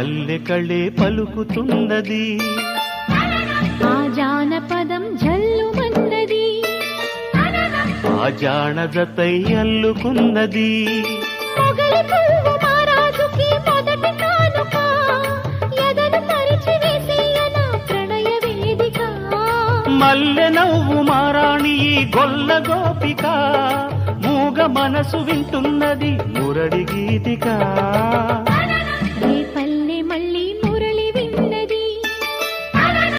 మల్లె కళ్ళే పలుకుతున్నది ఆ జానపదం జల్లుమన్నది ఆ జానజతై అల్లుకున్నది మొగలి పువ్వు మహారాజుకి మొదటి కానుక ఎదను పరిచి వేసేయన ప్రణయ వేదిక మల్లె నవ్వు మారాణి ఈ గొల్ల గోపిక మూగ మనసు వింటున్నది మురడి గీతిక